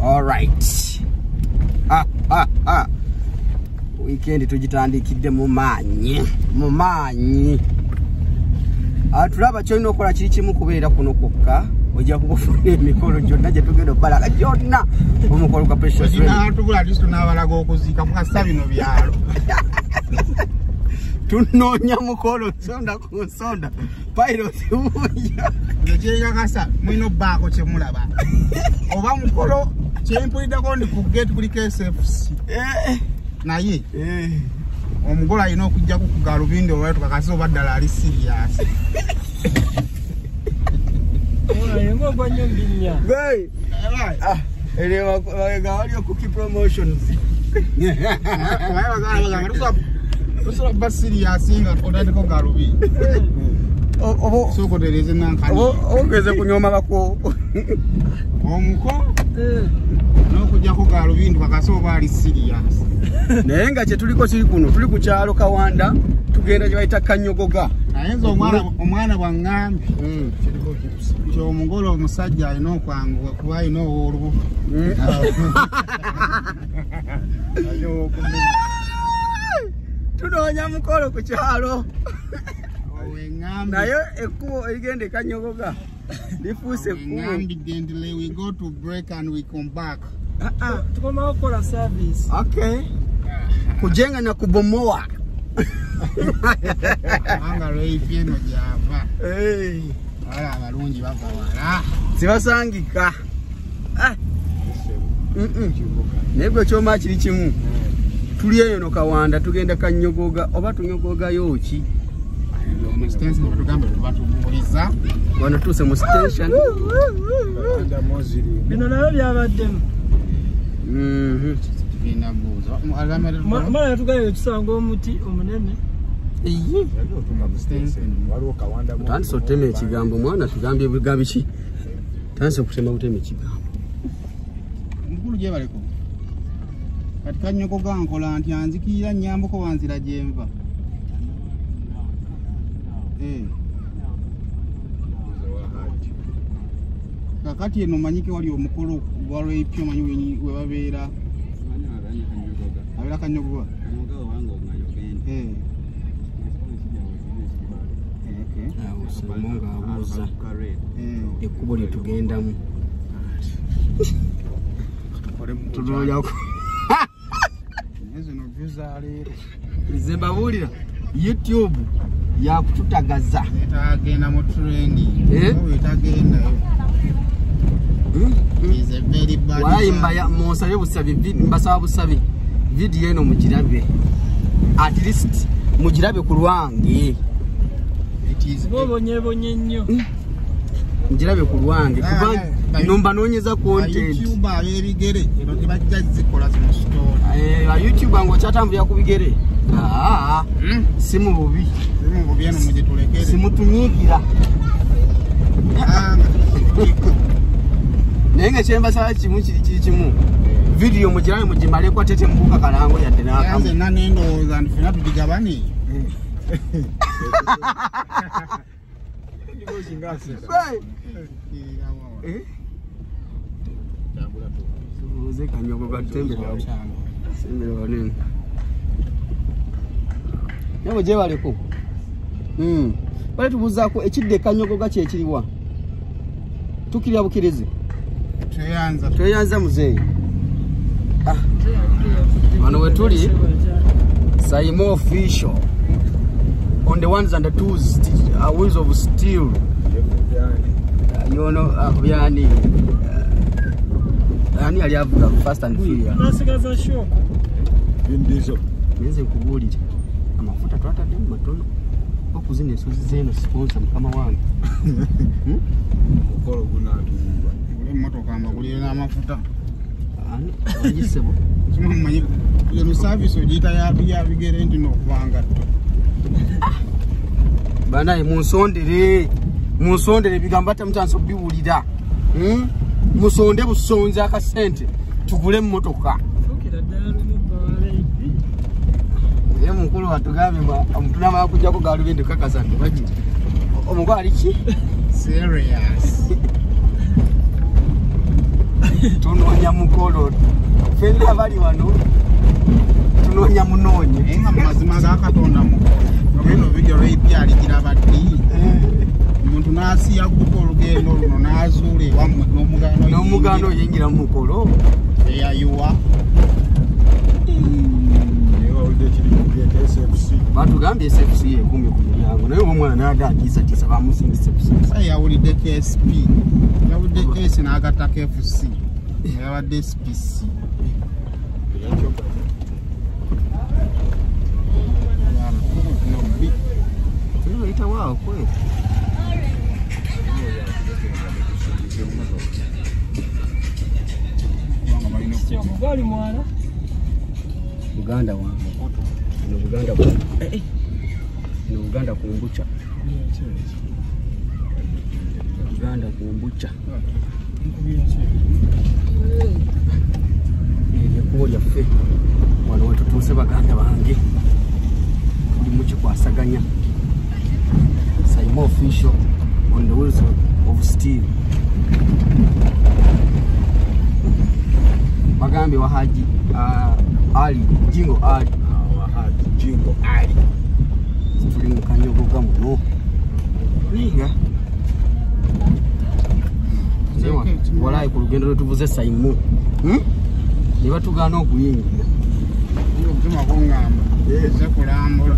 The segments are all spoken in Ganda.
All right. Weekend tugitandikidde mu maanyi. Tulaba kyolina okola kiri kimu kubeera kuno kwokka ojja kukufuna emikolo gyonna gye tugenda obbalaga gyonna omukolo gwa Precious Rain. Tubula distu n'abalaga okuziika mukasa bino byalo. Tunoonya mukolo nsonda ku nsonda. Pilot buuya. Ngekyeyakasa mulina obbaako kye mulaba. Oba mukolo kyempuliddeko ndi ku gate kuli KSFC. Naye omugolo alina okujja ku Galubindi oba tukakasa oba ddala ali serious. Waliyo cookie promotions. Tusobola kuba serious nga otandika Galubindi. Sokotereze nankani. Ogeze kunyoma bako. Omuko n'okujja ku Galubindi bakasa oba ali serious. Naye nga kye tuliko kiri kuno tuli ku kyalo Kawanda tugenda gye bayita Kanyogoga. Naye nze omwana bw'angambye nti omugolo omusajja alina okwanguwa kuba alina olubu. Tunoonya mukolo ku kyalo. Naye ekkubo erigenda e Kanyogoga lifuuse ekkubo. We go to break and we come back. Tukoma okola service. Okay. Kujenga na kubomoa. Anga reipi eno java. Wala abalungi bava wala. Sibasangika. Nebwe kyoma kiri kimu. Tuli eyo no Kawanda tugenda Kanyogoga oba tunyogoga yoki. Bwana tuse mu station. Bino nabyo byabaddemu. Mala tugayo tusanga omuti omunene. Tandise otema ekigambo mwana tugambye ebigambo ki? Tandise okutema butema ekigambo. Mukulu gye baleko. Kati Kanyogoga nkola nti anzikira nnyambuko wanzira gyenva. Kakati eno manyike wali omukolo gwa lwepyo manyi we babeera. Abera Kanyogoga. Ekkubo lye tugendamu. Tunoonya zino vyuza leero. Nze mbabuulira YouTube yakututagaza. Etagenda mu trendi. Etagenda. Is a very bad. Wayimba ya musabe busabe mbasaba busabe. Video eno mugirabe. At least mugirabe ku lwange. It is bonye nnyo. Mugirabe ku lwange kuba nomba nonyeza content. YouTube abebigere eno tebajja zikola zino story. YouTube ngo chatambya kubigere. Simu bubi. Simu bubi eno muje tulekere. Simu tunyigira. Nenga chemba sawa kimu kimu. Video mujirabe mujimale kwa tete mbuka kalango ya tena. Yanze nane ndowooza ndifuna tudigabani. Uze Kanyogoga tembera. Sembera wanene. Yabo je baleko. Bale tubuzaako ekidde Kanyogoga kye kiriwa. Tukirya bukirize. Tweyanza muzeeyi. Wano we tuli Saimo official on the ones and the twos wheels of steel. You know yani ali avuga Fast and Furious. Nasigaza show. Ndizo. Nize kubulira. Amafuta twatadde mu matono. Okuzina ensozi zeno sponsor mukama wange. Mukolo gunatuba. Motoka amagulira amafuta. Ayisebo. Simanyi yo service ojita ya bigere ndi no kubanga. Bana munsondere bigambata mtanso biwulira. Musonde busonza akasente tugule motoka. Fukira ddala lumubale. Mukulu watugambe omutuna bakujja ko Galubindi kakasante baji. Omugwa ali ki? Serious. tunoonya mukolo fenna bali wano tunoonya munoonye nga mazima ga Katonda mukolo bino video ebyali girabaddi omuntu n'asiya kuko olugendo luno n'azuula ewammwe n'omugaano yingira mu mukolo eyayuwa batugambye SFC yekumye ku mulyango naye omwana n'agaatiisatiisa bamusingisa sa yawulidde KSP yawulidde KS n'agatta KFC yabadde SPC tuyita waawo kweli Gali mwana Buganda wange no Buganda no Buganda kumbucha Buganda kumbucha ebyokulya ffe wano wetutuuse baganda bange tuli mu kikwasaganya Saimo official on the wheels of steel bagambye wahaji Ali Jingo Ali wahaji Jingo Ali tuli mu kanyogoga muno niga walayi ku lugendo lwetuvuze Saimo ne batugaana okuyingira omutima gungamba eze kulambula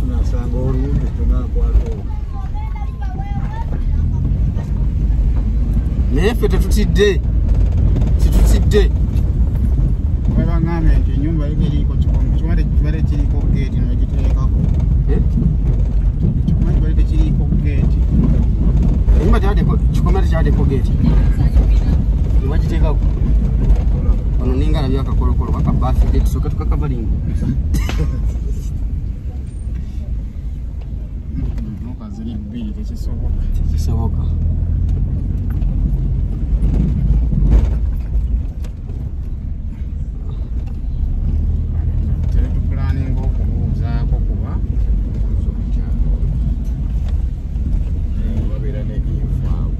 tunasanga olumbe tunakwata naye ffe tetutidde webaŋŋambye nti enyumba eriko kibadde kiriko geeti nogiteekako kikuma kibadde tekiriko geeti enyumba kikomere kyaddeko geeti nebagiteekako ono ninga labye akakolokolo bakabafidde tusooke tukakavalinga noka ziri bbiri tekisoboka teretupulaninga okubuuzaako kuba babeera nebinfaawo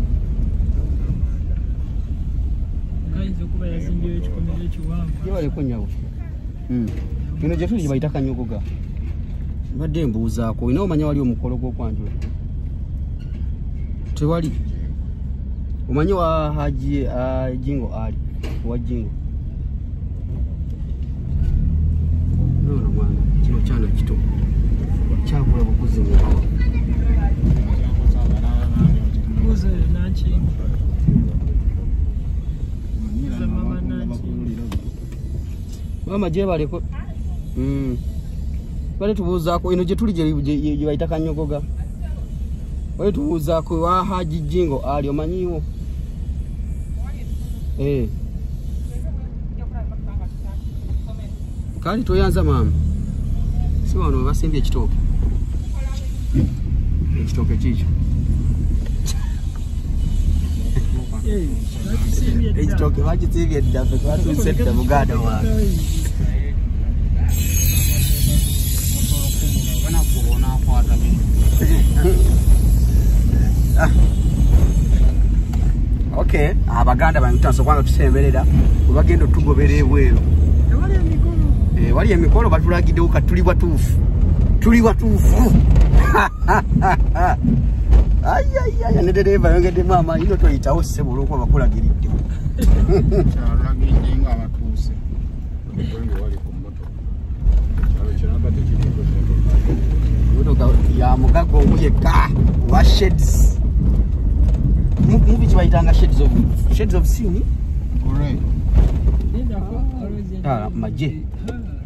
kayinza okuba yazimbyewo ekikomero ekiwanvu yebaleko nyabo bino gye tuli bayita kanyogoga mbadde mbuuzaako olina omanya wali omukolo gw'okwanjula tewali omanyi wa haji Jingo Ali wa Jingo nono mwana kino kyana kito kyakula bukuzi mubawa buuza oyo nankinga mama nankinga mama gyebaleko bale tubuuzaako eno gye tuli gye bayita kanyogoga bale tubuuzaako wa haji Jingo Ali omanyiwo kali toyanza mama si wano basimbye ekitooke kikyo ekitooke bakisimbye dda ffe twatuuse dda Buganda wange okay abaganda bantanso kwanga tusemberera kubagenda tugobera ebweru wali emikolo batulagiddewo ka tuli batuufu ayayaya ne dereva yongedde maama ino toyitawo ssebo olwokuba bakulagiridde kyalagidde nga batuuse wali ku mmotoka kyalo kiramba tekiriko motoka ya mugago omuyeka wa sheds mubi kibayitanga sheds of sin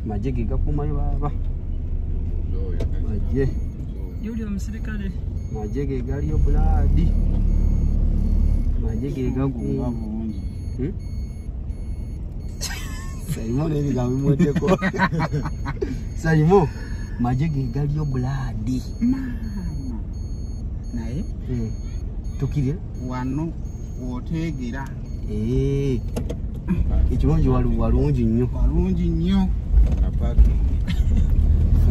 maje gegakumayo baba yuli omusirikale maje gegaliyo buladi maje gegagunga bulungi Saimo nebigambo bimweteko Saimo maje gegaliyo buladi naye tukirye wano oteegera ekirungi walungi nnyo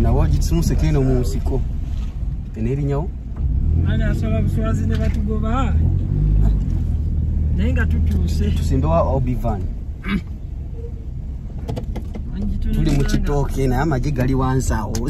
nawo gitusunuse keno mu nsiko enerinyawo ani asaba buswazi ne batugoba naye nga tutuuse tusimbewa Obivan. Tuli mu kitooke naye amagi gali wansi awo.